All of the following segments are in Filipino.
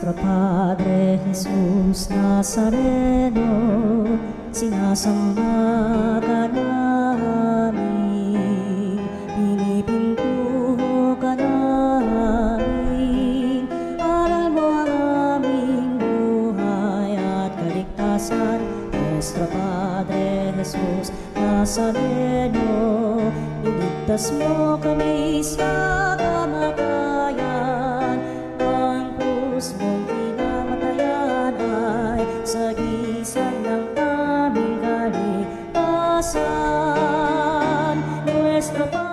Nuestro Padre Jesus Nazareno, sinasamba ka namin, pinipintuho ka namin, aral mo ang aming buhay at kaligtasan. Nuestro Padre Jesus Nazareno, iligtas mo kami sa kamatayan. Ang krus mong pinamatayan ay sagisag ng aming kaligtasan. Nuestro Padre Jesus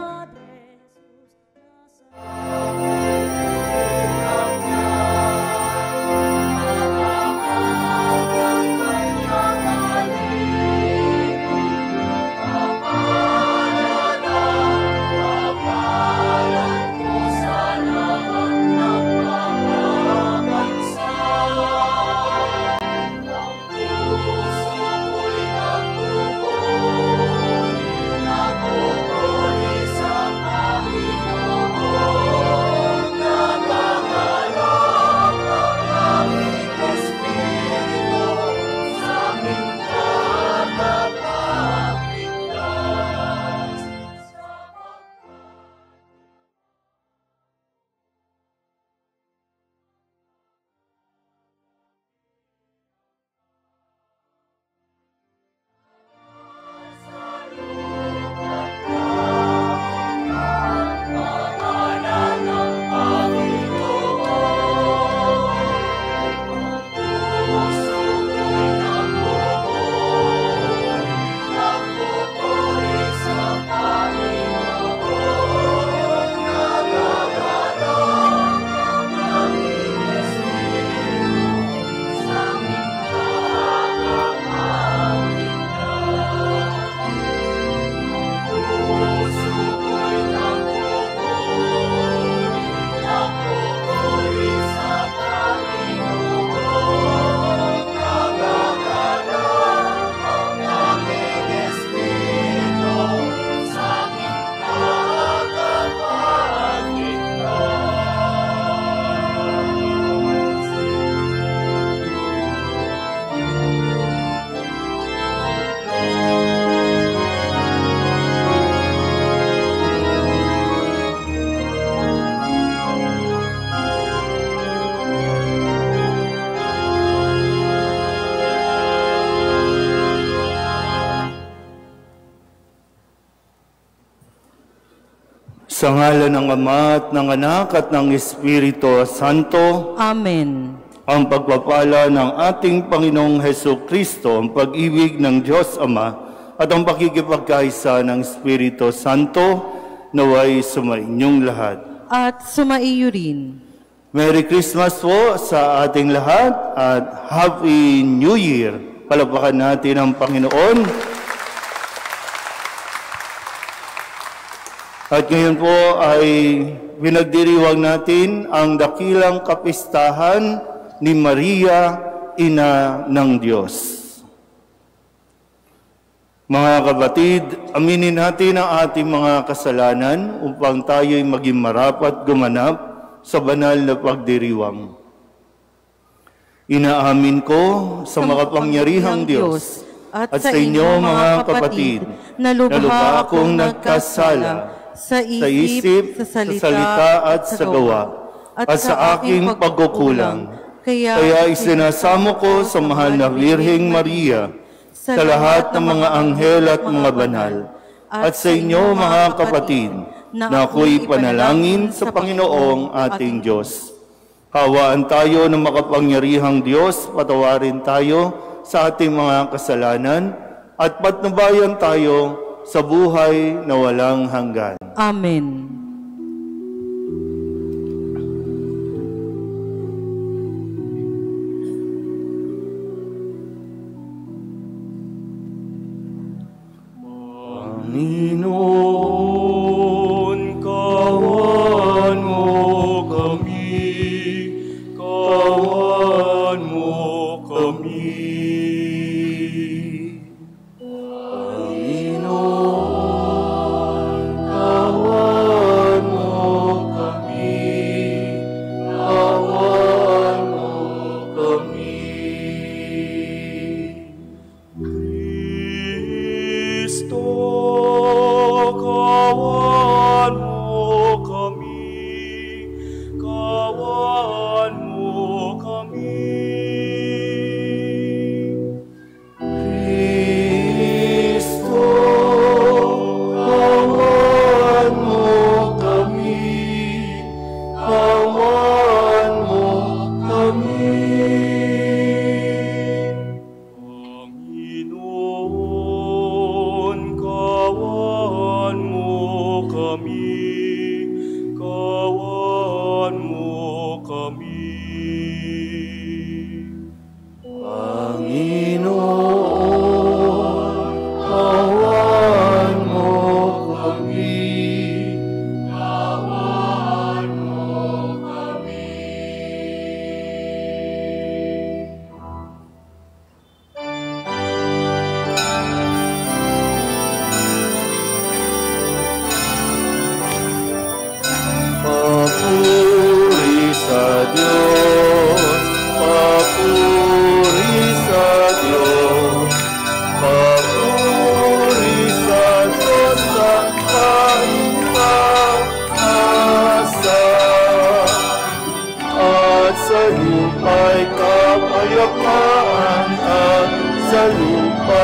Sa ngalan ng Ama at ng Anak at ng Espiritu Santo. Amen. Ang pagpapala ng ating Panginoong Hesus Kristo, ang pag-ibig ng Diyos Ama at ang pakikipagkaisa ng Espiritu Santo naway sumainyong lahat. At sumaiyo rin. Merry Christmas po sa ating lahat at Happy New Year. Palapakan natin ang Panginoon. At ngayon po ay pinagdiriwang natin ang dakilang kapistahan ni Maria, Ina ng Diyos. Mga kapatid, aminin natin ang ating mga kasalanan upang tayo'y maging marapat gumanap sa banal na pagdiriwang. Inaamin ko sa makapangyarihang Diyos at sa inyo mga kapatid na lubha akong nagkasala sa isip, sa salita at sa gawa, at sa aking pagkukulang. Kaya isinasamo ko sa mahal na Birheng Maria, sa lahat ng mga anghel at mga banal, at sa inyo mga kapatid, na ako'y panalangin sa Panginoong ating Diyos. Hawaan tayo ng makapangyarihang Diyos, patawarin tayo sa ating mga kasalanan, at patnubayan tayo sa buhay na walang hanggan. Amen. Panginoon, kawan mo kami, kawan mo kami. Kawan mo kami, kawan mo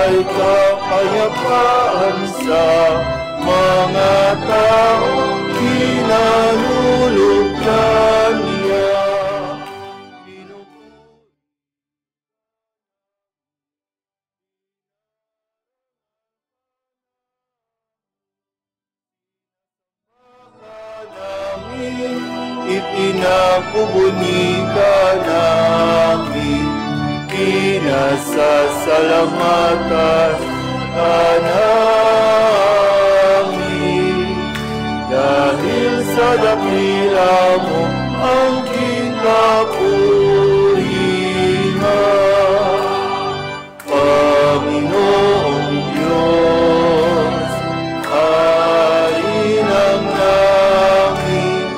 may kapayapaan sa mga taong kinalulugdan niya. Ipinapubunika namin, pinasasalamatan ka namin. Dahil sa dakila mo ang kinapurihan, Panginoong Diyos, Hari ng langit,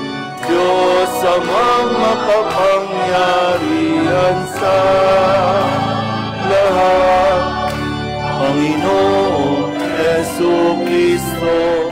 Diyos sa mga kapangyarihan sa lahat, Panginoong Jesucristo,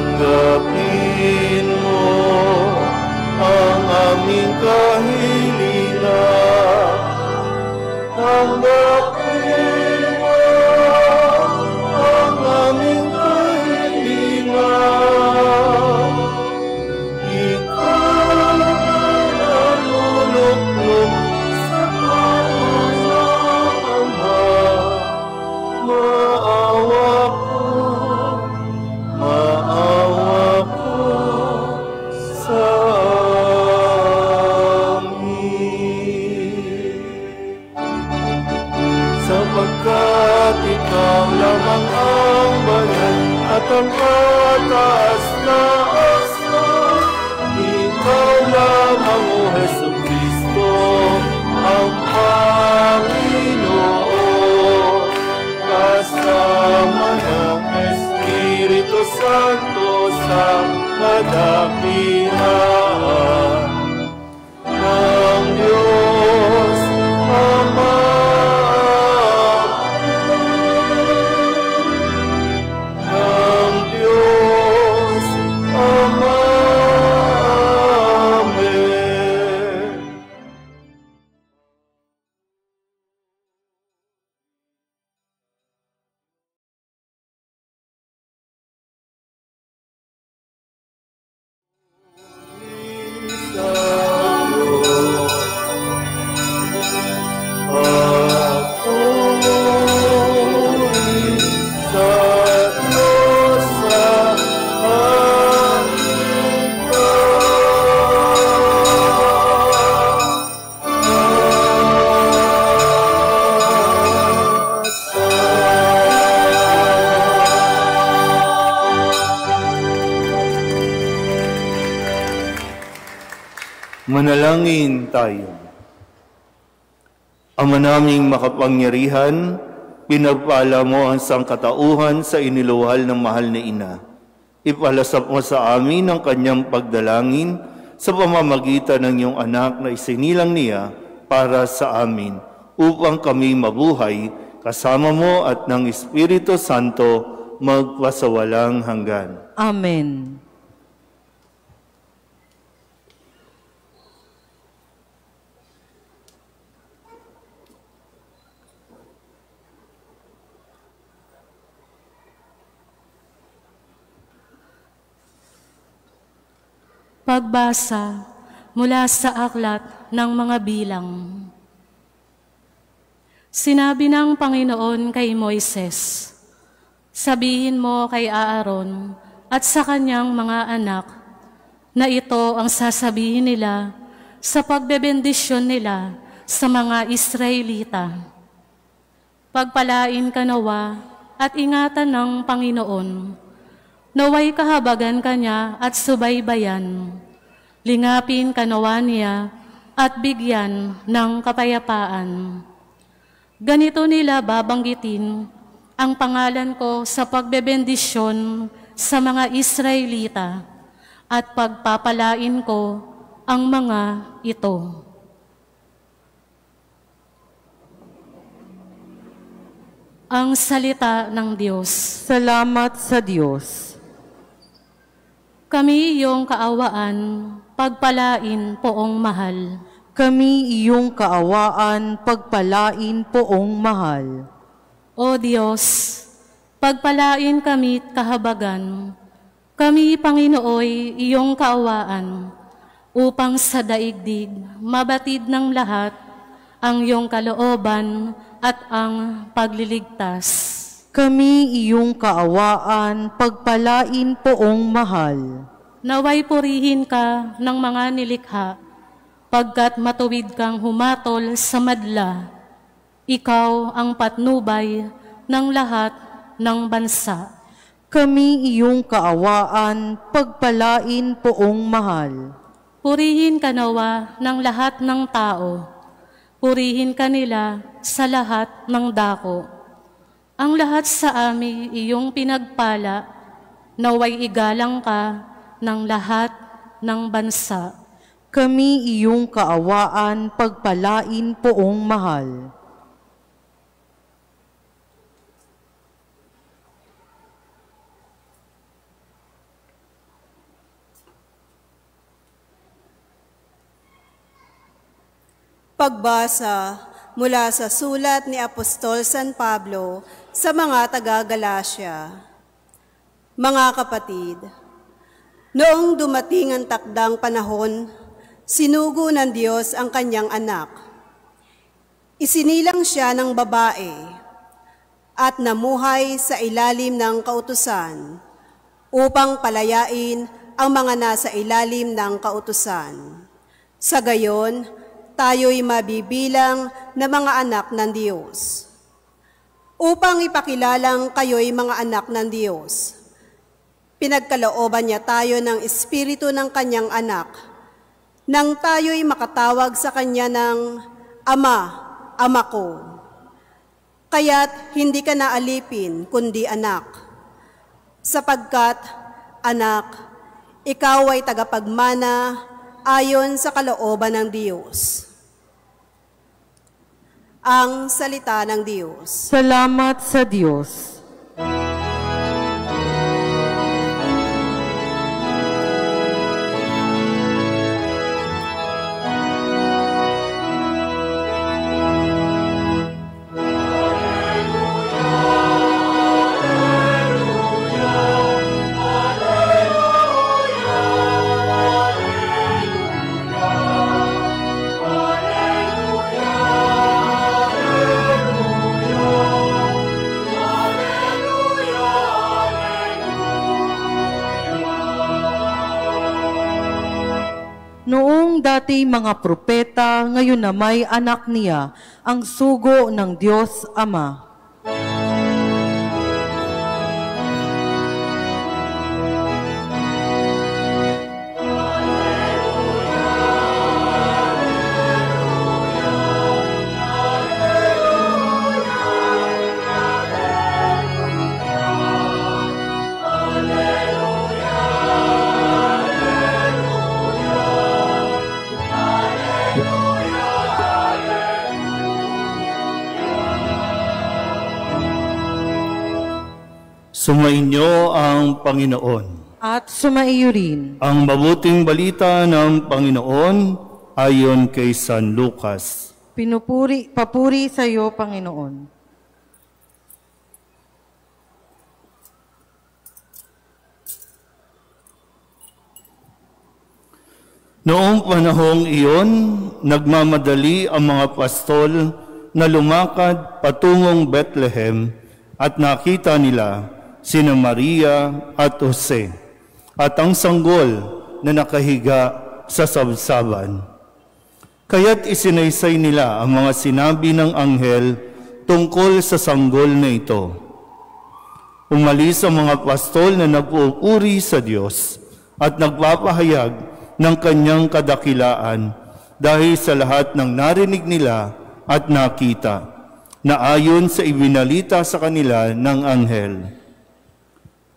tanggapin mo ang aming kahilingan. Tanggapin mo ang aming kahilingan. Ikaw na naluluklok sa pangalan ng Ama. Maawa ko sa amin. Sapagkat ikaw lamang ang banal at ang mataas na asal. Ikaw lamang, O Jesucristo, ang Panginoon, kasama ng Espiritu Santo sa kadakilaan ng Diyos Ama. Ng Diyos Ama. Amen. Manalangin tayo. Ama naming makapangyarihan, pinagpala mo ang sangkatauhan sa iniluwal ng mahal na ina. Ipalasap mo sa amin ang kanyang pagdalangin sa pamamagitan ng iyong anak na isinilang niya para sa amin, upang kami mabuhay kasama mo at ng Espiritu Santo magpasawalang hanggan. Amen. Pagbasa mula sa aklat ng mga bilang. Sinabi ng Panginoon kay Moises, sabihin mo kay Aaron at sa kanyang mga anak na ito ang sasabihin nila sa pagbebendisyon nila sa mga Israelita. Pagpalain ka nawa at ingatan ng Panginoon, naway kahabagan ka niya at subaybayan. Lingapin ka nawa niya at bigyan ng kapayapaan. Ganito nila babanggitin ang pangalan ko sa pagbebendisyon sa mga Israelita at pagpapalain ko ang mga ito. Ang salita ng Diyos. Salamat sa Diyos. Kami iyong kaawaan, pagpalain poong mahal. Kami iyong kaawaan, pagpalain poong mahal. O Diyos, pagpalain kami't kahabagan. Kami, Panginooy, iyong kaawaan, upang sa daigdig mabatid ng lahat ang iyong kalooban at ang pagliligtas. Kami iyong kaawaan, pagpalain poong mahal. Naway purihin ka ng mga nilikha, pagkat matuwid kang humatol sa madla. Ikaw ang patnubay ng lahat ng bansa. Kami iyong kaawaan, pagpalain poong mahal. Purihin ka nawa ng lahat ng tao. Purihin ka nila sa lahat ng dako. Ang lahat sa amin iyong pinagpala, naway igalang ka ng lahat ng bansa. Kami iyong kaawaan, pagpalain poong mahal. Pagbasa mula sa sulat ni Apostol San Pablo sa mga taga-Galasya. Mga kapatid, noong dumating ang takdang panahon, sinugo ng Diyos ang kanyang anak. Isinilang siya ng babae at namuhay sa ilalim ng kautusan upang palayain ang mga nasa ilalim ng kautusan. Sa gayon, tayo'y mabibilang na mga anak ng Diyos. Upang ipakilalang kayo'y mga anak ng Diyos, pinagkalooban niya tayo ng espiritu ng kanyang anak, nang tayo'y makatawag sa kanya ng Ama, Ama ko. Kaya't hindi ka na alipin, kundi anak. Sapagkat, anak, ikaw ay tagapagmana ayon sa kalooban ng Diyos. Ang salita ng Diyos. Salamat sa Diyos. Noong dati mga propeta, ngayon na may anak niya, ang sugo ng Diyos Ama. Sumainyo ang Panginoon. At sumaiyo rin. Ang mabuting balita ng Panginoon ayon kay San Lucas. Papuri sa iyo, Panginoon. Noong panahong iyon, nagmamadali ang mga pastol na lumakad patungong Bethlehem at nakita nila sina Maria at Jose at ang sanggol na nakahiga sa sabsaban. Kaya't isinaysay nila ang mga sinabi ng anghel tungkol sa sanggol na ito. Umalis ang mga pastol na nag-uupuri sa Diyos at nagpapahayag ng kanyang kadakilaan dahil sa lahat ng narinig nila at nakita, na ayon sa ibinalita sa kanila ng anghel.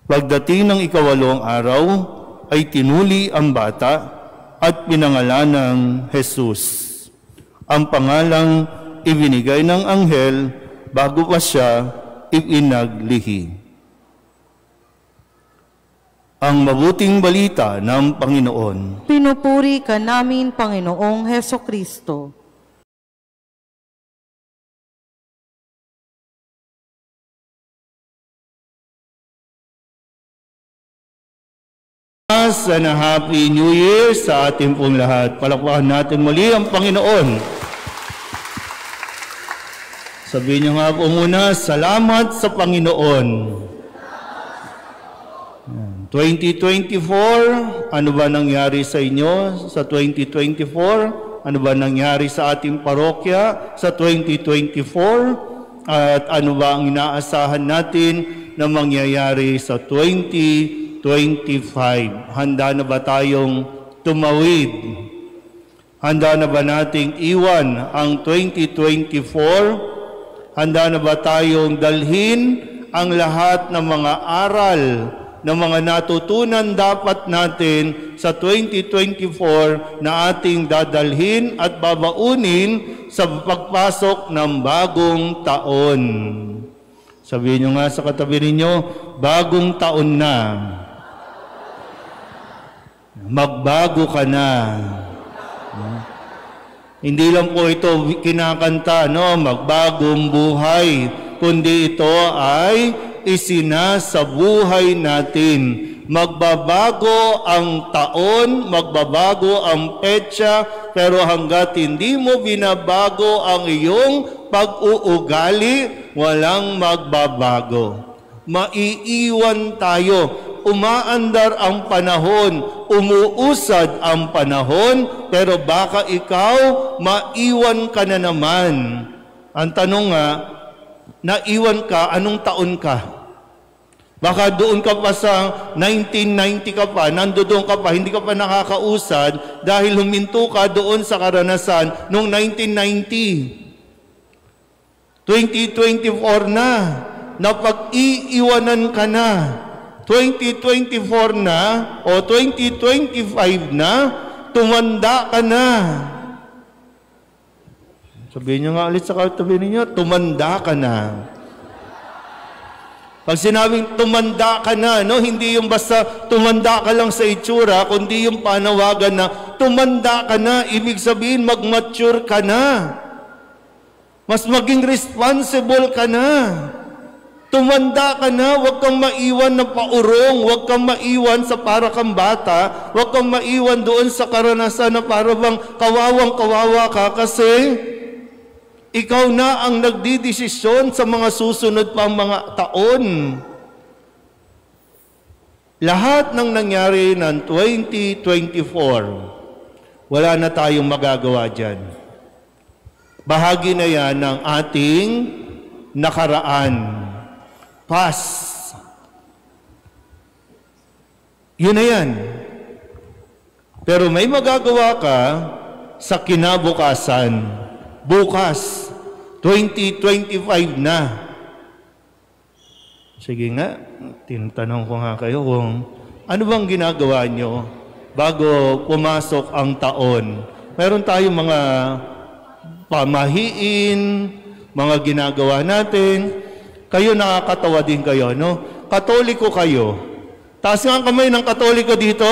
Pagdating ng 8 araw, ay tinuli ang bata at pinangalan ng Jesus. Ang pangalang ibinigay ng anghel bago pa siya ipinaglihi. Ang mabuting balita ng Panginoon. Pinupuri ka namin, Panginoong Hesukristo. And a Happy New Year sa ating pong lahat. Palakpakan natin muli ang Panginoon. Sabihin niyo nga po muna, salamat sa Panginoon. 2024, ano ba nangyari sa inyo sa 2024? Ano ba nangyari sa ating parokya sa 2024? At ano ba ang inaasahan natin na mangyayari sa 2025? Handa na ba tayong tumawid? Handa na ba nating iwan ang 2024? Handa na ba tayong dalhin ang lahat ng mga aral na mga natutunan dapat natin sa 2024 na ating dadalhin at babaunin sa pagpasok ng bagong taon? Sabihin nyo nga sa katabi ninyo, bagong taon na. Magbago ka na. Hindi lang po ito kinakanta, no? Magbagong buhay, kundi ito ay isinasabuhay natin. Magbabago ang taon, magbabago ang petsa, pero hanggat hindi mo binabago ang iyong pag-uugali, walang magbabago. Maiiwan tayo. Umaandar ang panahon, umuusad ang panahon, pero baka ikaw maiwan ka na naman. Ang tanong nga, naiwan ka, anong taon ka? Baka doon ka pa sa 1990 ka pa, nandoon ka pa, hindi ka pa nakakausad dahil huminto ka doon sa karanasan noong 1990. 2024 na, napag-iiwanan ka na. 2024 na o 2025 na, tumanda ka na. Sabihin nyo nga ulit sa katabi ninyo, tumanda ka na. Pag sinabing tumanda ka na, no, hindi yung basta tumanda ka lang sa itsura, kundi yung panawagan na tumanda ka na, ibig sabihin mag-mature ka na. Mas maging responsible ka na. Tumanda ka na, huwag kang maiwan ng paurong, huwag kang maiwan sa para kang bata, huwag kang maiwan doon sa karanasan na para bang kawawang-kawawa ka kasi ikaw na ang nagdidesisyon sa mga susunod pang mga taon. Lahat ng nangyari ng 2024, wala na tayong magagawa dyan. Bahagi na yan ng ating nakaraan. Past. Yun na yan. Pero may magagawa ka sa kinabukasan. Bukas, 2025 na. Sige nga, tinatanong ko nga kayo kung ano bang ginagawa nyo bago pumasok ang taon. Meron tayong mga pamahiin, mga ginagawa natin. Kayo nakakatawa din kayo, no? Katoliko kayo. Taas nga ang kamay ng Katoliko dito.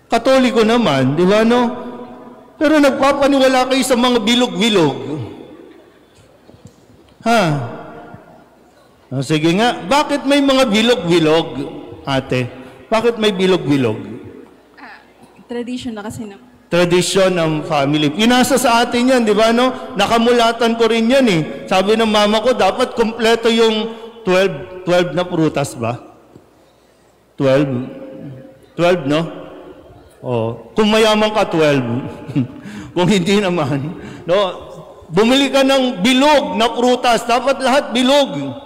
Katoliko naman, di ba, no? Pero nagpapaniwala kayo sa mga bilog-bilog. Ha? Sige nga, bakit may mga bilog-bilog, ate? Bakit may bilog-bilog? Tradition na kasi naman. Tradisyon ng family. Pinasa sa atin yan, di ba, no? Nakamulatan ko rin yan, eh. Sabi ng mama ko, dapat kompleto yung 12 na prutas ba? 12, no? Oh, kung mayaman ka, 12. Kung hindi naman, no? Bumili ka ng bilog na prutas. Dapat lahat bilog.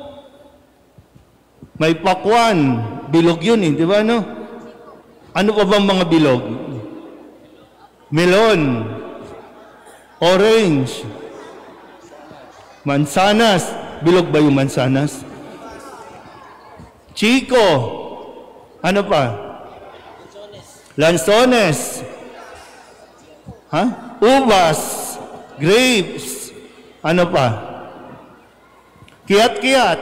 May pakwan. Bilog yun, eh. Di ba, no? Ano pa bang mga bilog? Melon, orange, mansanas. Bilog ba yung mansanas? Chico. Ano pa? Lanzones. Ha? Uvas. Grapes. Ano pa? Kiat-kiat.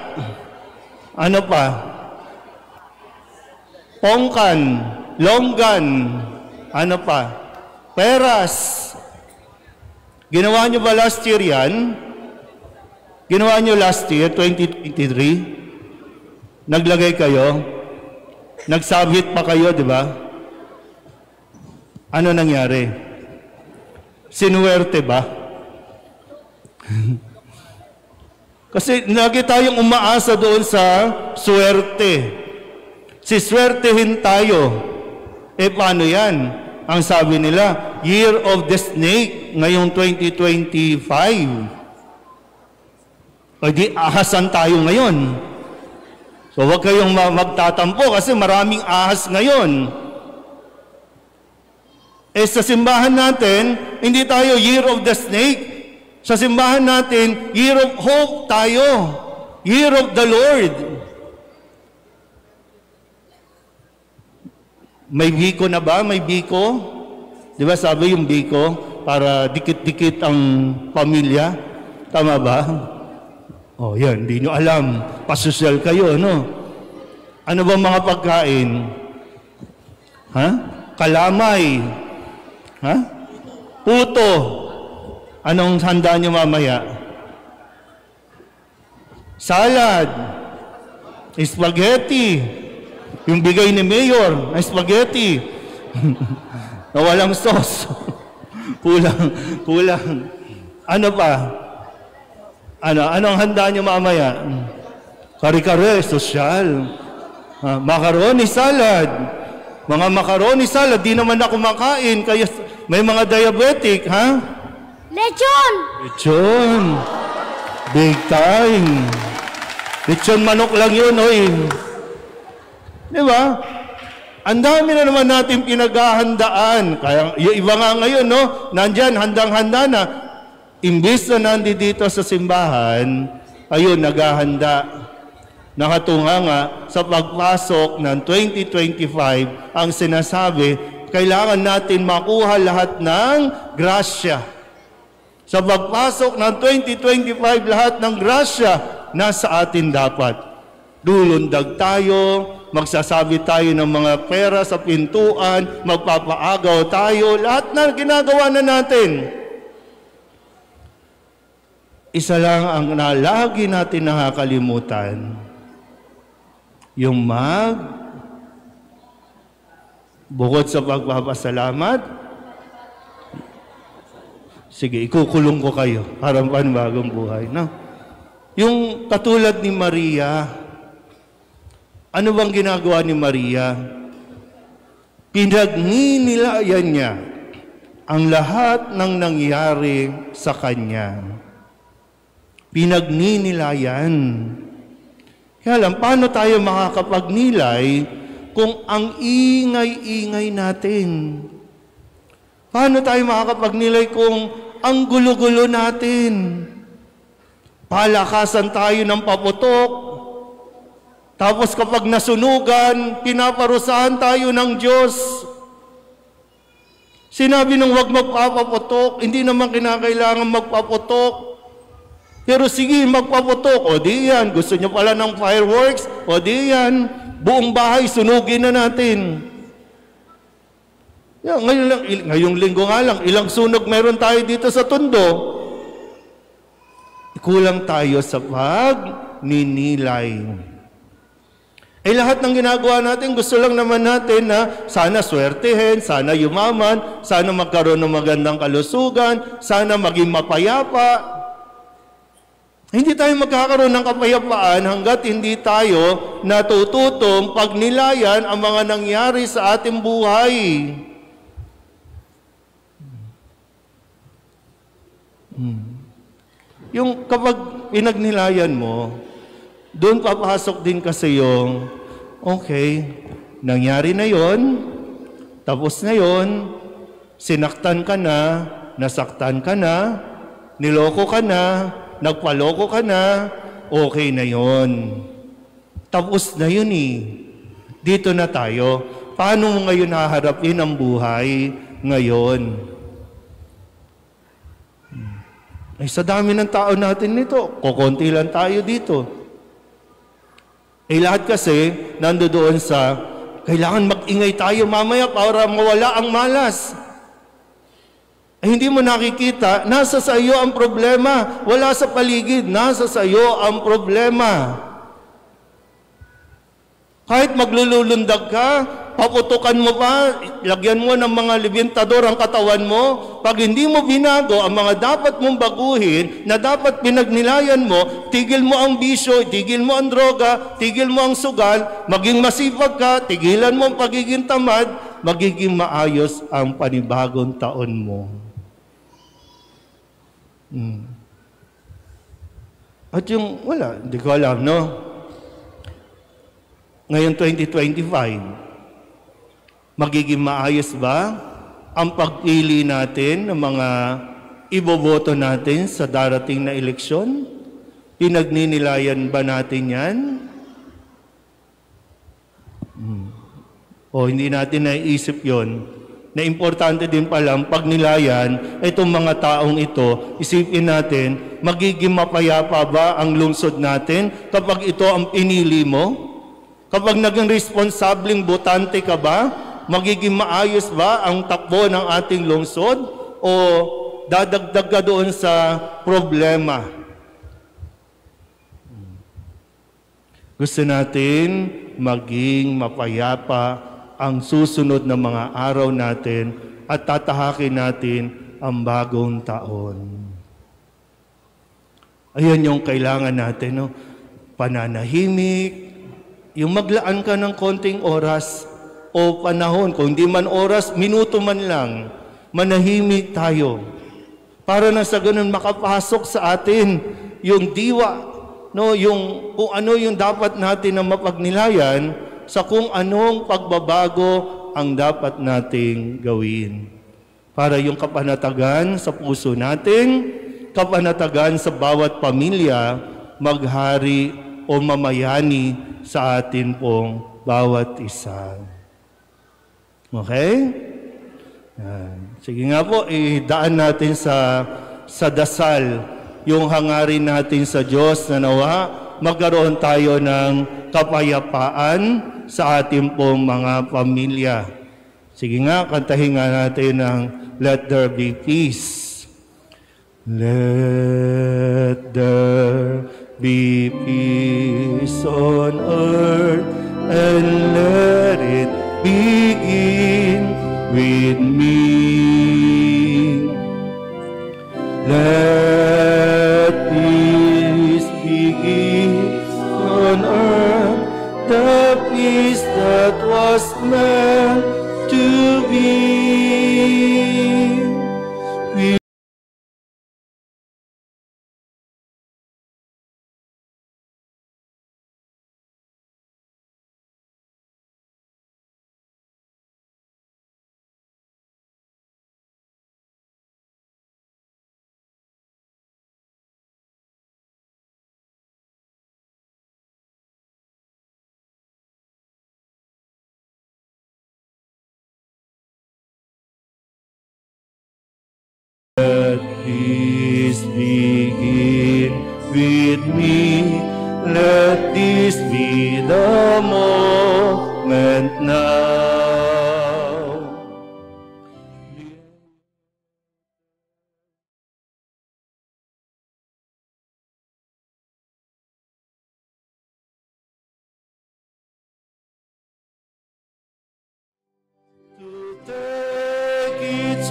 Ano pa? Pongkan. Longgan. Ano pa? Peras. Ginawa nyo ba last year yan? Ginawa nyo last year, 2023? Naglagay kayo? Nagsabit pa kayo, di ba? Ano nangyari? Sinuwerte ba? Kasi lagi tayong umaasa doon sa swerte. Siswertehin tayo. Eh, paano yan? Ang sabi nila, Year of the Snake, ngayong 2025. O di, ahasan tayo ngayon. So, huwag kayong magtatampo kasi maraming ahas ngayon. Eh, sa simbahan natin, hindi tayo Year of the Snake. Sa simbahan natin, Year of Hope tayo. Year of the Lord. May biko na ba? May biko? Di ba sabi yung biko, para dikit-dikit ang pamilya? Tama ba? Oh, yan. Hindi nyo alam. Pasosyal kayo, no? Ano ba mga pagkain? Ha? Kalamay. Ha? Puto. Anong handa nyo mamaya? Salad. Spaghetti. Yung bigay ni Mayor na spaghetti. Na walang sauce. Kulang. Ano pa? Anong handa nyo mamaya? Kare-kare, sosyal. Macaroni salad. Mga macaroni salad, di naman ako makain. Kaya may mga diabetic, ha? Lechon! Lechon. Big time. Lechon manok lang yun, oy. Di ba? Ang dami na naman natin pinaghahandaan. Kaya yung iba nga ngayon, no? Nandyan, handang-handa na. Imbis na nandito sa simbahan, ayun, naghahanda. Nakatunga nga sa pagpasok ng 2025, ang sinasabi, kailangan natin makuha lahat ng grasya. Sa pagpasok ng 2025, lahat ng grasya nasa atin dapat. Lulundag tayo, magsasabi tayo ng mga pera sa pintuan, magpapaagaw tayo, lahat na ginagawa na natin. Isa lang ang lagi natin nakakalimutan, yung bukod sa pagpapasalamat, sige, ikukulong ko kayo para panibagong buhay. No? Yung katulad ni Maria, ano bang ginagawa ni Maria? Pinagninilayan niya ang lahat ng nangyari sa kanya. Pinagninilayan. Kaya lang, paano tayo makakapagnilay kung ang ingay-ingay natin? Paano tayo makakapagnilay kung ang gulo-gulo natin? Palakasan tayo ng paputok. Tapos kapag nasunugan, pinaparusahan tayo ng Diyos. Sinabi nung huwag magpapaputok, hindi naman kinakailangan magpaputok. Pero sige, magpaputok. O di yan, gusto nyo pala ng fireworks? O di yan, buong bahay, sunugin na natin. Yan, ngayong linggo nga lang, ilang sunog meron tayo dito sa Tondo. Kulang tayo sa pagninilay. Lahat ng ginagawa natin, gusto lang naman natin na sana swertehin, sana yumaman, sana magkaroon ng magandang kalusugan, sana maging mapayapa. Hindi tayo magkakaroon ng kapayapaan hanggat hindi tayo natututong pagnilayan ang mga nangyari sa ating buhay. Yung kapag pinagnilayan mo, doon papasok din kasi yung, okay, nangyari na yon, tapos na yon, sinaktan ka na, nasaktan ka na, niloko ka na, nagpaloko ka na, okay na yon. Tapos na yun eh. Dito na tayo. Paano mo ngayon haharapin ang buhay ngayon? Sa dami ng tao natin nito, kukunti lang tayo dito. Lahat kasi, nandoon sa, kailangan mag-ingay tayo mamaya para mawala ang malas. Hindi mo nakikita, nasa sa iyo ang problema. Wala sa paligid, nasa sa iyo ang problema. Kahit maglululundag ka, paputukan mo pa, lagyan mo ng mga libintador ang katawan mo, pag hindi mo binago ang mga dapat mong baguhin, na dapat pinagnilayan mo, tigil mo ang bisyo, tigil mo ang droga, tigil mo ang sugal, maging masipag ka, tigilan mo ang pagiging tamad, magiging maayos ang panibagong taon mo. At yung, wala, hindi ko alam, no? Ngayon 2025, magiging maayos ba ang pagpili natin ng mga iboboto natin sa darating na eleksyon? Pinagninilayan ba natin yan? O hindi natin naiisip yon? Na importante din palang pagnilayan itong mga taong ito, isipin natin, magiging mapayapa ba ang lungsod natin kapag ito ang pinili mo? Kapag naging responsableng botante ka ba, magiging maayos ba ang takbo ng ating lungsod o dadagdag ka doon sa problema? Gusto natin maging mapayapa ang susunod na mga araw natin at tatahakin natin ang bagong taon. Ayan yung kailangan natin, no? Pananahimik, yung maglaan ka ng konting oras o panahon, kung di man oras, minuto man lang, manahimik tayo. Para na sa ganun makapasok sa atin yung diwa, no, yung kung ano yung dapat natin na mapagnilayan sa kung anong pagbabago ang dapat nating gawin. Para yung kapanatagan sa puso natin, kapanatagan sa bawat pamilya, maghari o mamayani sa atin pong bawat isa. Okay? Sige nga po, idaan natin sa dasal yung hangarin natin sa Diyos na nawa magkaroon tayo ng kapayapaan sa ating pong mga pamilya. Sige nga, kantahin nga natin ng Let There Be Peace. Let there be peace on earth, and let it begin with me. Let peace begin on earth, the peace that was meant to be.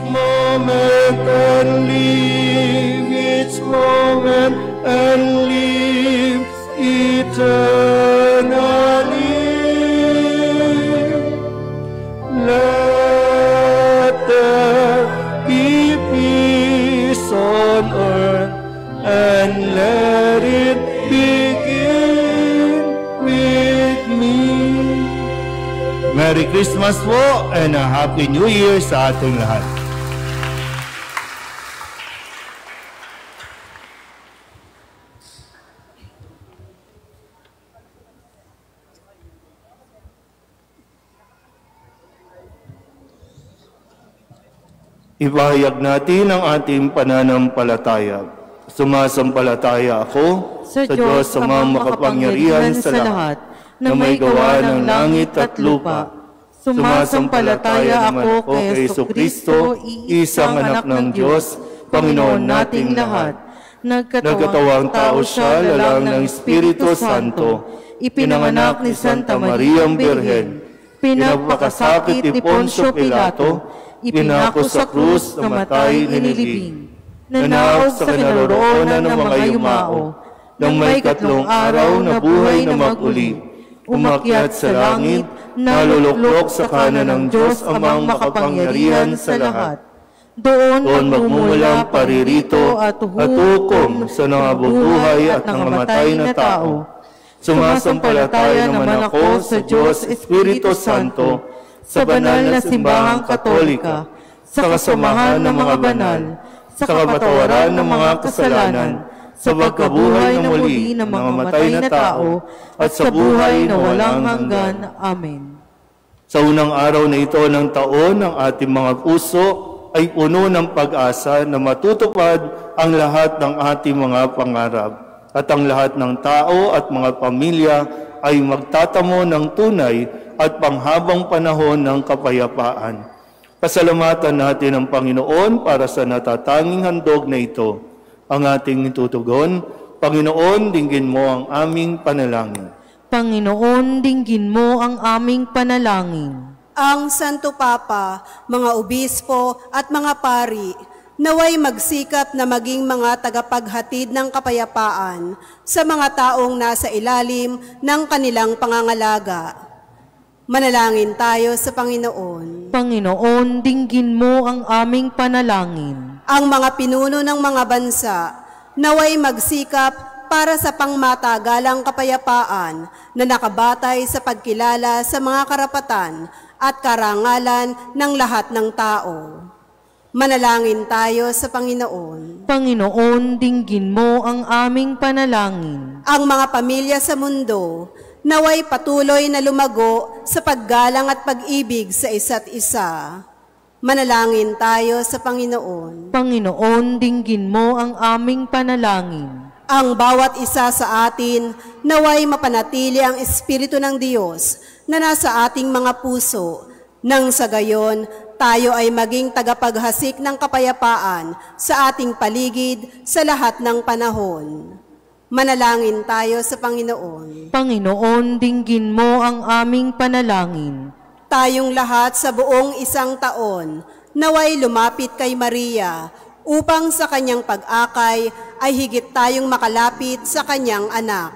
moment and live each moment and live eternally. Let there be peace on earth and let it begin with me. Merry Christmas po and a Happy New Year sa ating lahat. Ipahayag natin ang ating pananampalataya. Sumasampalataya ako sa Diyos sa mga makapangyarihan sa lahat, na may gawa ng langit at lupa. Sumasampalataya ako kay Jesucristo, isang anak ng Diyos, Panginoon nating lahat. Nagkatawang tao siya, lalang ng Espiritu Santo, ipinanganak ni Santa Maria Birhen, pinagpakasakit ni Poncio Pilato, ipinako sa krus, namatay, inilibing, nanawag sa kinaroroonan ng mga yumao, nang may 3 araw na buhay na mag-uli, umakyat sa langit, naluluklok sa kanan ng Diyos amang makapangyarihan sa lahat. Doon magmumula ang paririto at hukom sa nabubuhay at nangamatay na tao. Sumasampalataya naman ako sa Diyos Espiritu Santo, sa banal na simbahang Katolika, sa kasamahan ng mga banal, sa kapatawaran ng mga kasalanan, sa pagkabuhay na muli ng mga matay na tao, at sa buhay na walang hanggan. Amen. Sa unang araw na ito ng taon, ang ating mga puso ay puno ng pag-asa na matutupad ang lahat ng ating mga pangarap, at ang lahat ng tao at mga pamilya ay magtatamo ng tunay at panghabang panahon ng kapayapaan. Pasalamatan natin ang Panginoon para sa natatanging handog na ito. Ang ating itutugon, Panginoon, dinggin mo ang aming panalangin. Panginoon, dinggin mo ang aming panalangin. Ang Santo Papa, mga obispo at mga pari, naway magsikap na maging mga tagapaghatid ng kapayapaan sa mga taong nasa ilalim ng kanilang pangangalaga. Manalangin tayo sa Panginoon. Panginoon, dinggin mo ang aming panalangin. Ang mga pinuno ng mga bansa, naway magsikap para sa pangmatagalang kapayapaan na nakabatay sa pagkilala sa mga karapatan at karangalan ng lahat ng tao. Manalangin tayo sa Panginoon. Panginoon, dinggin mo ang aming panalangin. Ang mga pamilya sa mundo, naway patuloy na lumago sa paggalang at pag-ibig sa isa't isa. Manalangin tayo sa Panginoon. Panginoon, dinggin mo ang aming panalangin. Ang bawat isa sa atin, naway mapanatili ang Espiritu ng Diyos na nasa ating mga puso, nang sa gayon, tayo ay maging tagapaghasik ng kapayapaan sa ating paligid sa lahat ng panahon. Manalangin tayo sa Panginoon. Panginoon, dinggin mo ang aming panalangin. Tayong lahat sa buong isang taon, naway lumapit kay Maria upang sa kanyang pag-akay ay higit tayong makalapit sa kanyang anak.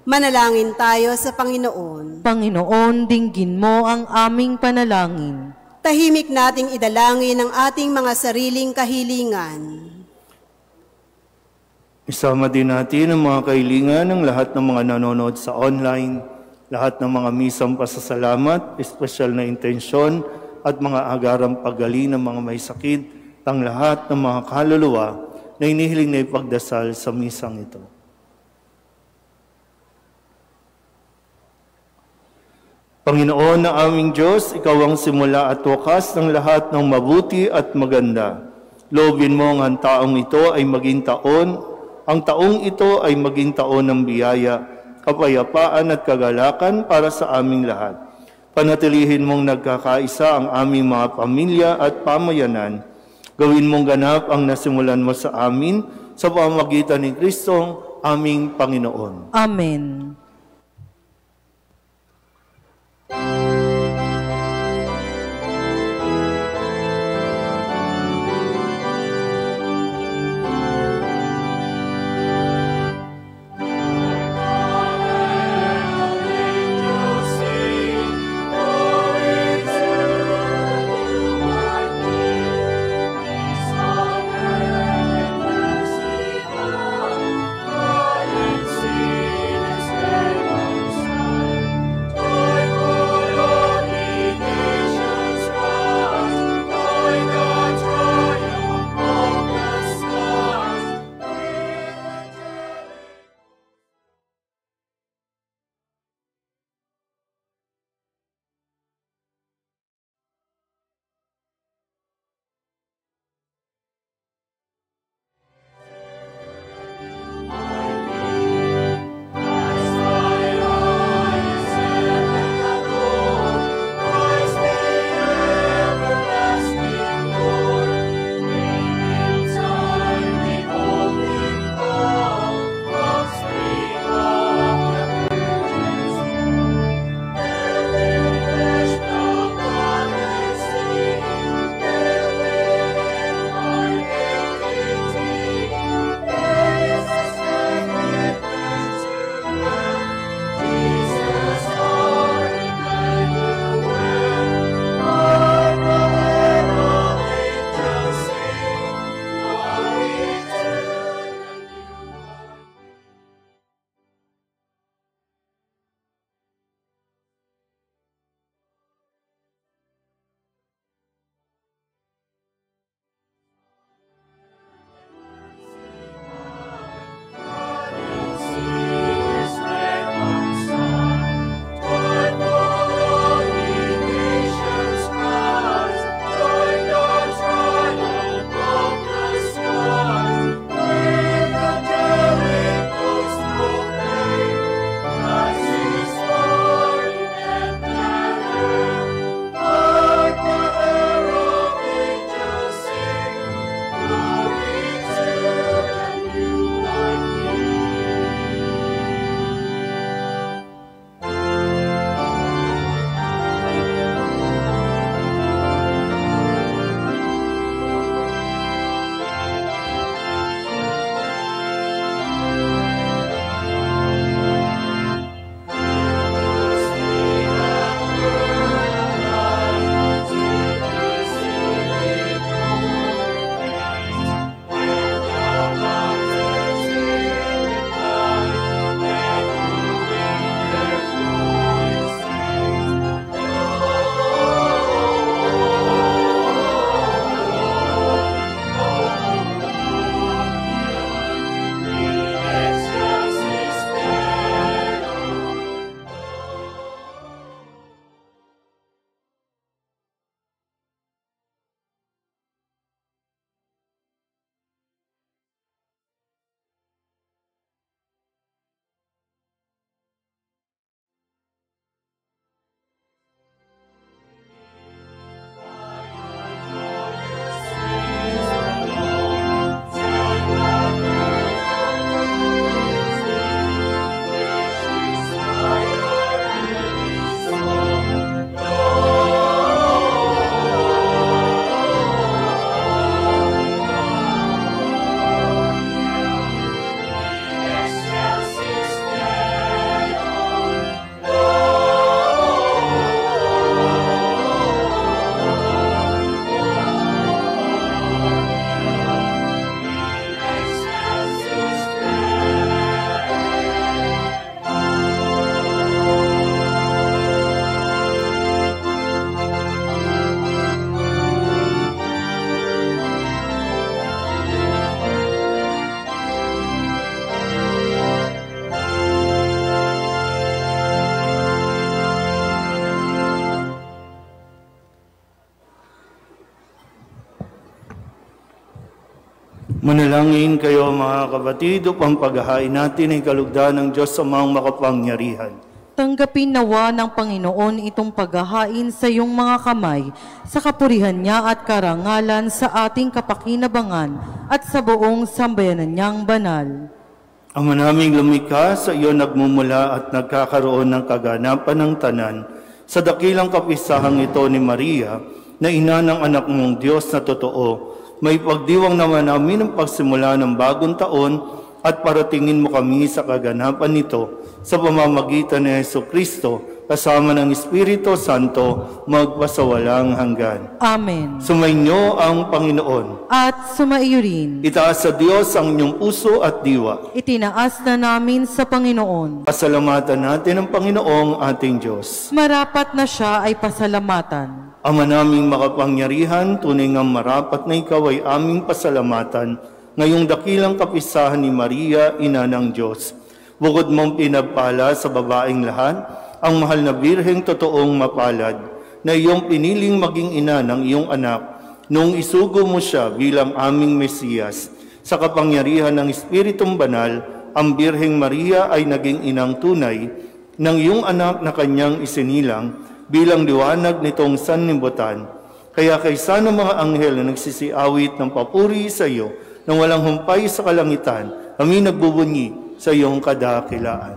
Manalangin tayo sa Panginoon. Panginoon, dinggin mo ang aming panalangin. Tahimik nating idalangin ang ating mga sariling kahilingan. Isama din natin ang mga kahilingan ng lahat ng mga nanonood sa online, lahat ng mga misang pasasalamat, espesyal na intensyon at mga agarang paggaling ng mga may sakit, ang lahat ng mga kaluluwa na inihiling na ipagdasal sa misang ito. Panginoon na aming Diyos, Ikaw ang simula at wakas ng lahat ng mabuti at maganda. Loobin mo ang taong ito ay maging taon, ang taong ito ay maging taon ng biyaya, kapayapaan at kagalakan para sa aming lahat. Panatilihin mong nagkakaisa ang aming mga pamilya at pamayanan. Gawin mong ganap ang nasimulan mo sa amin sa pamamagitan ni Kristong aming Panginoon. Amen. Manalangin kayo mga kapatid upang paghahain natin ay kalugdan ng Diyos Amang makapangyarihan. Tanggapin nawa ng Panginoon itong paghahain sa iyong mga kamay, sa kapurihan niya at karangalan sa ating kapakinabangan at sa buong sambayanan niyang banal. Ama naming lumikha, sa iyo nagmumula at nagkakaroon ng kaganapan ng tanan, sa dakilang kapisahang ito ni Maria, na ina ng anak mong Diyos na totoo, may pagdiwang naman namin ang pagsimula ng bagong taon at paratingin mo kami sa kaganapan nito sa pamamagitan ni Jesucristo kasama ng Espiritu Santo magpasawalang hanggan. Amen. Sumainyo ang Panginoon. At sumaiyo rin. Itaas sa Diyos ang inyong puso at diwa. Itinaas na namin sa Panginoon. Pasalamatan natin ang Panginoong ating Diyos. Marapat na siya ay pasalamatan. Ama naming makapangyarihan, tunay ngang marapat na ikaw ay aming pasalamatan ngayong dakilang kapisahan ni Maria, ina ng Diyos. Bukod mong pinagpala sa babaeng lahat, ang mahal na birheng totoong mapalad, na iyong piniling maging ina ng iyong anak, noong isugo mo siya bilang aming Mesiyas. Sa kapangyarihan ng Espiritong Banal, ang Birheng Maria ay naging inang tunay ng iyong anak na kanyang isinilang, bilang liwanag nitong sanlibutan. Kaya kaysa ng mga anghel na nagsisiawit ng papuri sa iyo, nang walang humpay sa kalangitan, kami nagbubunyi sa iyong kadakilaan.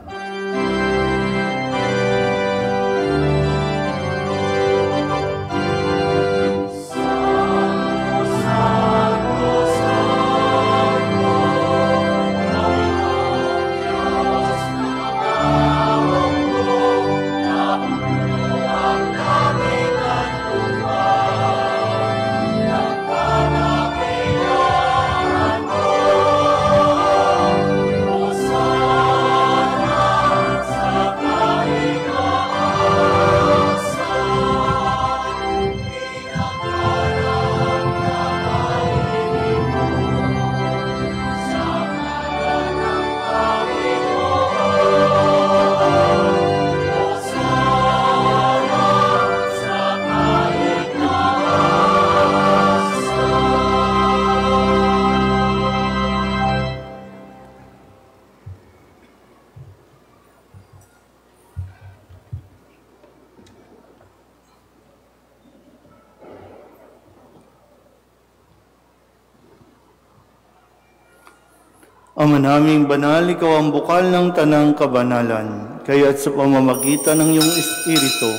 Ama naming banal, ikaw ang bukal ng tanang kabanalan. Kaya't sa pamamagitan ng iyong Espiritu,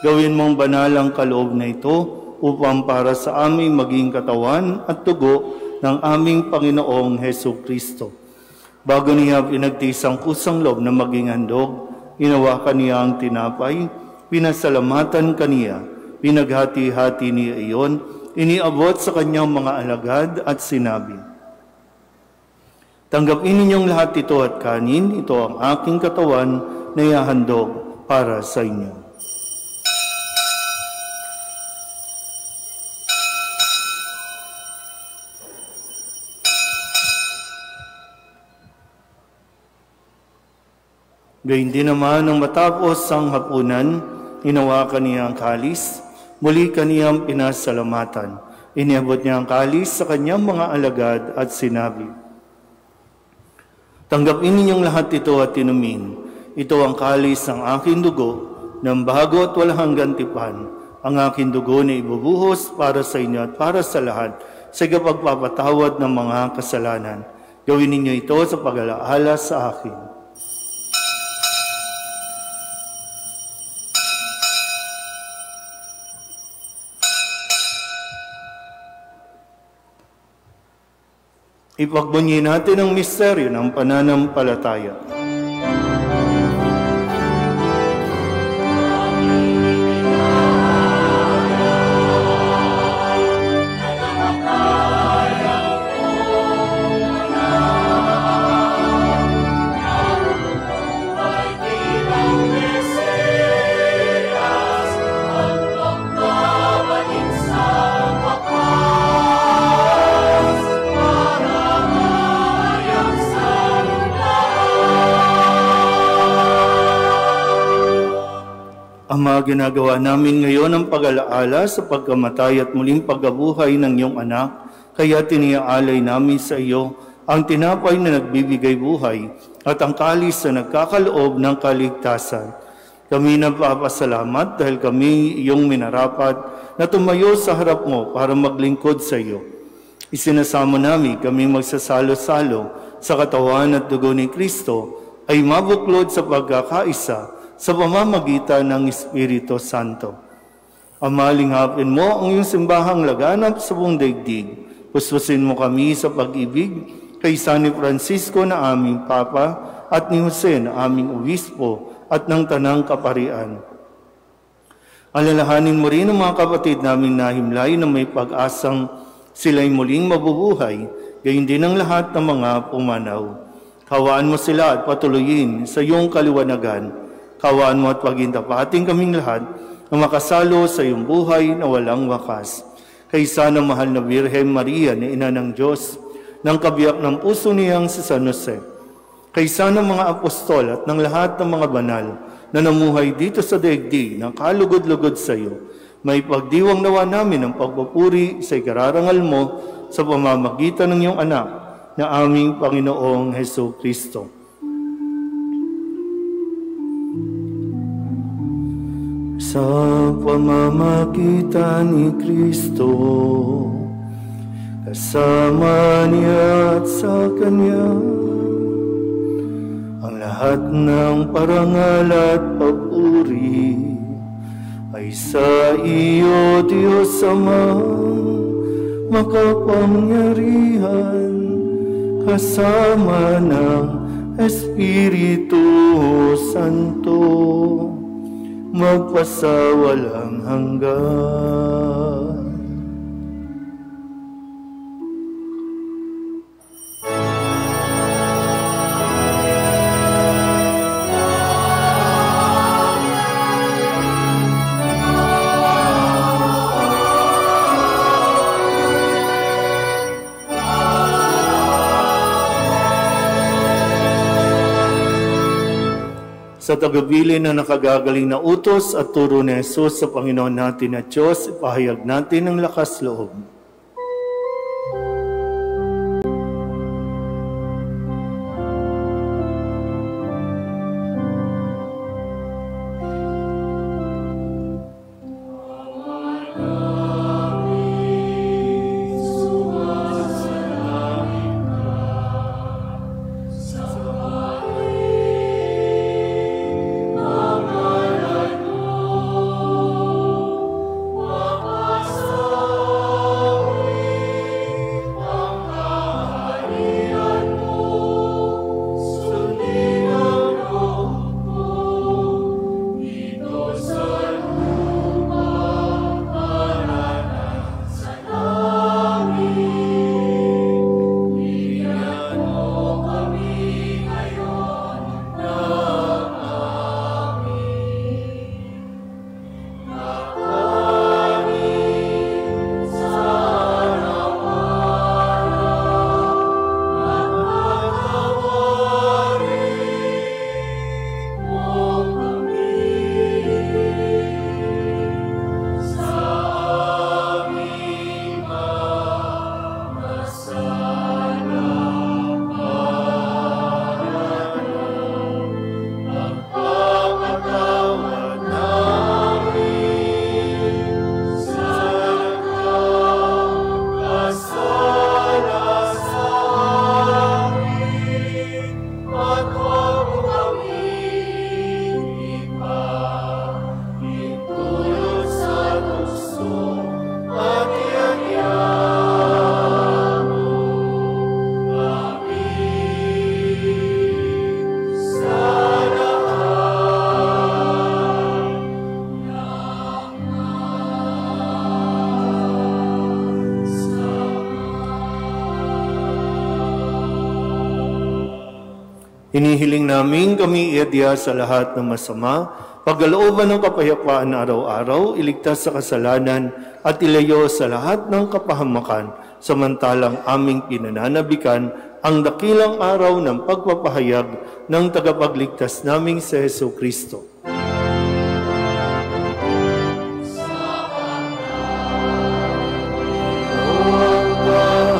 gawin mong banal ang kaloob na ito upang para sa aming maging katawan at dugo ng aming Panginoong Jesucristo. Bago niya pinagtisang kusang loob na maging handog, hinawakan niya ang tinapay, pinasalamatan kaniya, pinaghati-hati niya iyon, iniabot sa kanyang mga alagad at sinabi, "Tanggapin ninyong lahat ito at kanin, ito ang aking katawan na ihahandog para sa inyo." Gayun din naman nang matapos ang hapunan, hinawakan niya ang kalis, muli kaniyang pinasalamatan. Iniabot niya ang kalis sa kanyang mga alagad at sinabi, "Tanggapin ninyong lahat ito at inumin. Ito ang kalis ng aking dugo, ng bago at walang gantipan. Ang aking dugo na ibubuhos para sa inyo at para sa lahat, sa pagpapatawad ng mga kasalanan. Gawin ninyo ito sa pag-alaala sa akin." Ipagbunyi natin ang misteryo ng pananampalataya. Ama, ginagawa namin ngayon ang pag-alaala sa pagkamatay at muling pagkabuhay ng iyong anak, Kaya tiniaalay namin sa iyo ang tinapay na nagbibigay buhay at ang kalis na nagkakaloob ng kaligtasan. Kami nagpapasalamat dahil kami iyong minarapat na tumayo sa harap mo para maglingkod sa iyo. Isinasamo namin kami magsasalo-salo sa katawan at dugo ni Kristo ay mabuklod sa pagkakaisa sa pamamagitan ng Espiritu Santo. Ama, linghapin mo ang iyong simbahang laganap sa buong daigdig. Puspusin mo kami sa pag-ibig kay San Francisco na aming Papa at ni Jose na aming Obispo at ng Tanang Kaparian. Alalahanin mo rin ang mga kapatid naming nahimlay na may pag-asang sila'y muling mabubuhay, gayon din ang lahat ng mga pumanaw. Kawaan mo sila at patuloyin sa iyong kaliwanagan. Kawaan mo at pagintapating kaming lahat na makasalo sa iyong buhay na walang wakas. Kaysa ng mahal na Birhen Maria na Ina ng Diyos, ng kabiyak ng puso niyang si San Jose, kaysa ng mga apostol at ng lahat ng mga banal na namuhay dito sa daigdig ng kalugod-lugod sa iyo, may pagdiwang nawa namin ang pagpupuri sa ikararangal mo sa pamamagitan ng iyong anak na aming Panginoong Hesus Kristo. Sa pamamagitan ni Kristo, kasama niya at sa Kanya, ang lahat ng parangal at papuri ay sa iyo, Diyos Ama, makapangyarihan, kasama ng Espiritu Santo, magpasawalang hanggan. Sa tagabili na nakagagaling na utos at turo ni Jesus sa Panginoon natin at Diyos, ipahayag natin ang lakas loob. Hinihiling namin kami iadya sa lahat ng masama, pagkalooban ng kapayapaan araw-araw, iligtas sa kasalanan at ilayo sa lahat ng kapahamakan, samantalang aming pinananabikan ang dakilang araw ng pagpapahayag ng tagapagligtas naming si Hesus Kristo. Ang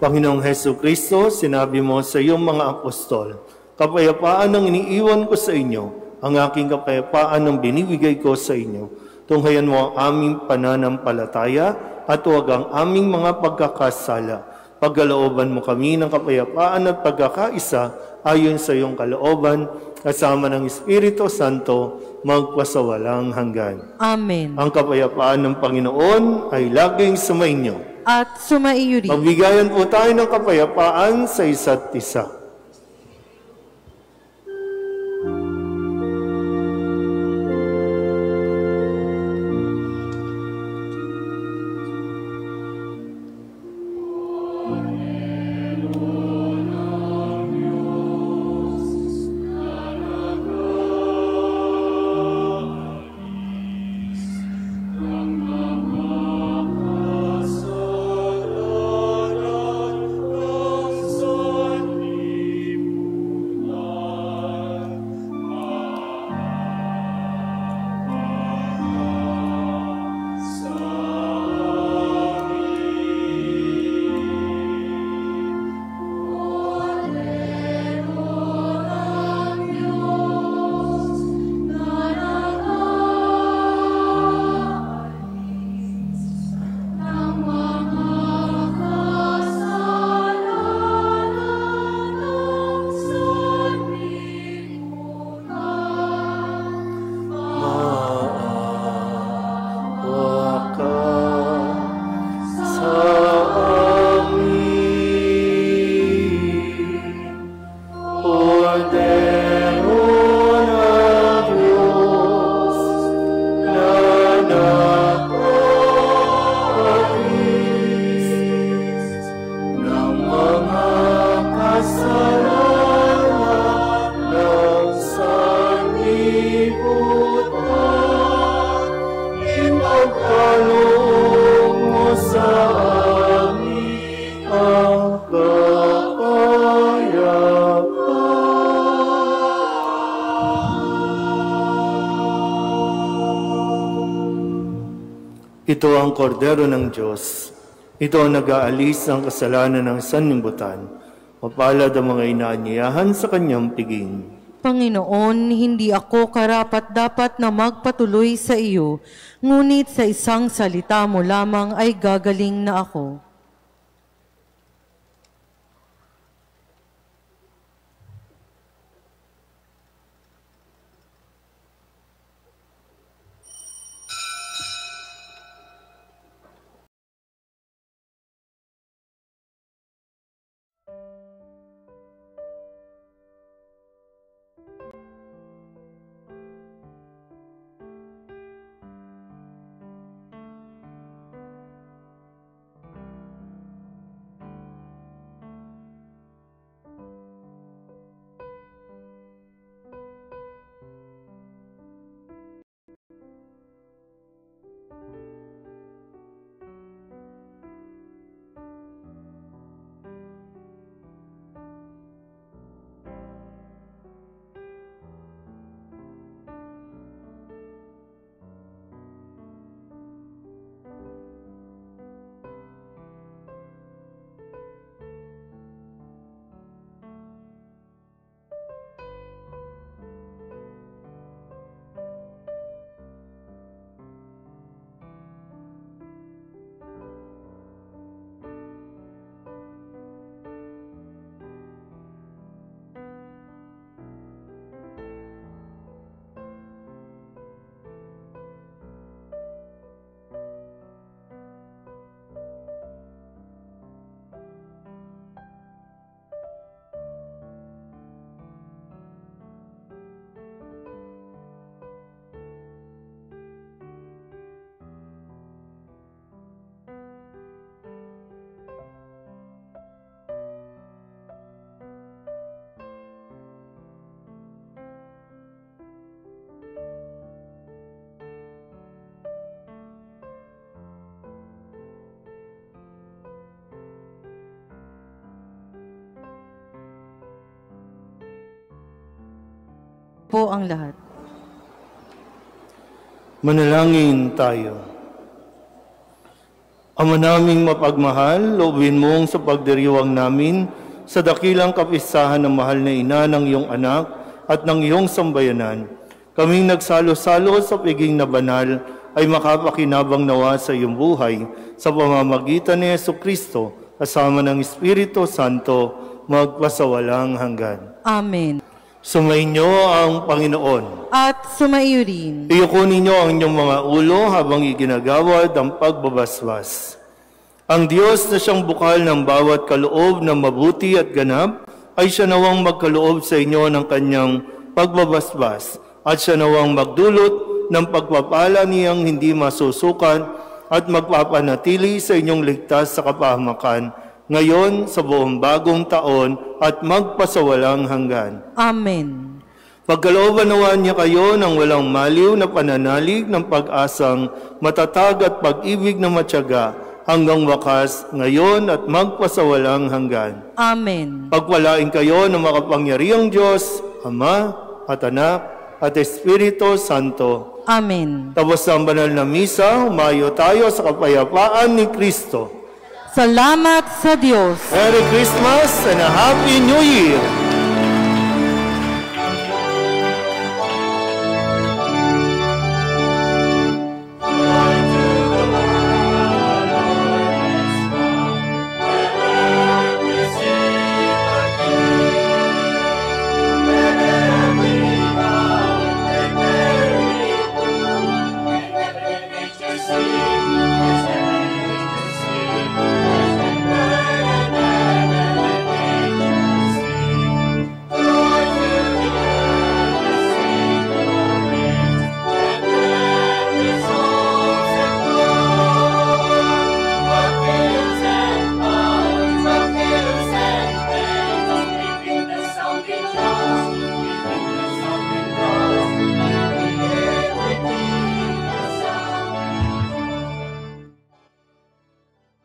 Panginoong Heso Kristo, sinabi mo sa iyong mga apostol, kapayapaan ang iniiwan ko sa inyo, ang aking kapayapaan ang binibigay ko sa inyo. Tunghayan mo ang aming pananampalataya at huwag ang aming mga pagkakasala. Pagkalooban mo kami ng kapayapaan at pagkakaisa ayon sa iyong kalooban, kasama ng Espiritu Santo, magpasawalang hanggan. Amen. Ang kapayapaan ng Panginoon ay laging sumainyo. At sumaiyo rin. Magbigayan po tayo ng kapayapaan sa isa't isa. Ito ang kordero ng Diyos. Ito ang nag-aalis ng kasalanan ng sanlibutan. Mapalad ang mga inaanyayahan sa kanyang piging. Panginoon, hindi ako karapat-dapat na magpatuloy sa iyo, ngunit sa isang salita mo lamang ay gagaling na ako. Po ang lahat. Manalangin tayo. Ama naming mapagmahal, loobin mong sa pagdiriwang namin sa dakilang kapistahan ng mahal na ina ng iyong anak at ng iyong sambayanan. Kaming nagsalo-salo sa piging na banal ay makapakinabang nawa sa iyong buhay sa pamamagitan ni Jesucristo kasama ng Espiritu Santo magpasawalang hanggan. Amen. Sumainyo ang Panginoon. At sumaiyo rin. Iyuko ninyo ang inyong mga ulo habang iginagawad ang pagbabasbas. Ang Diyos na siyang bukal ng bawat kaloob na mabuti at ganap, ay siya nawang magkaloob sa inyo ng kanyang pagbabasbas, at siya nawang magdulot ng pagpapala niyang hindi masusukan at magpapanatili sa inyong ligtas sa kapahamakan, ngayon sa buong bagong taon at magpasawalang hanggan. Amen. Pagkalooban nawa niya kayo ng walang maliw na pananalig ng pag-asang matatag at pag-ibig na matyaga hanggang wakas, ngayon at magpasawalang hanggan. Amen. Pagpalain kayo ng makapangyarihang Diyos, Ama at Anak at Espiritu Santo. Amen. Tapos ang banal na misa, humayo tayo sa kapayapaan ni Kristo. Salamat sa Diyos. Merry Christmas and a Happy New Year!